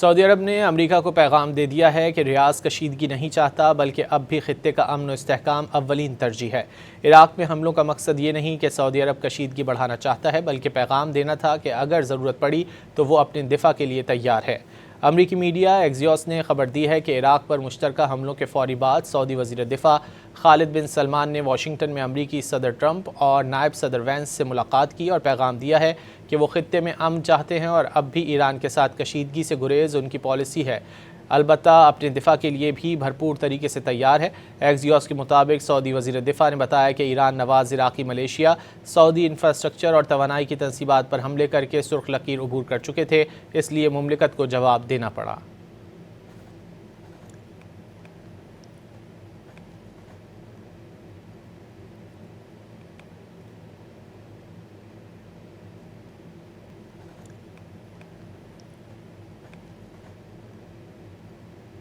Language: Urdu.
سعودی عرب نے امریکہ کو پیغام دے دیا ہے کہ ریاض کشیدگی نہیں چاہتا، بلکہ اب بھی خطے کا امن و استحکام اولین ترجیح ہے۔ عراق میں حملوں کا مقصد یہ نہیں کہ سعودی عرب کشیدگی بڑھانا چاہتا ہے، بلکہ پیغام دینا تھا کہ اگر ضرورت پڑی تو وہ اپنے دفاع کے لیے تیار ہے۔ امریکی میڈیا ایکزیوس نے خبر دی ہے کہ عراق پر مشترکہ حملوں کے فوری بعد سعودی وزیر دفاع خالد بن سلمان نے واشنگٹن میں امریکی صدر ٹرمپ اور نائب صدر وینس سے ملاقات کی اور پیغام دیا ہے کہ وہ خطے میں امن چاہتے ہیں اور اب بھی ایران کے ساتھ کشیدگی سے گریز ان کی پالیسی ہے، البتہ اپنے دفاع کے لیے بھی بھرپور طریقے سے تیار ہے۔ ایکزیوس کے مطابق سعودی وزیر دفاع نے بتایا کہ ایران نواز عراقی ملیشیا سعودی انفراسٹرکچر اور توانائی کی تنصیبات پر حملے کر کے سرخ لکیر عبور کر چکے تھے، اس لیے مملکت کو جواب دینا پڑا۔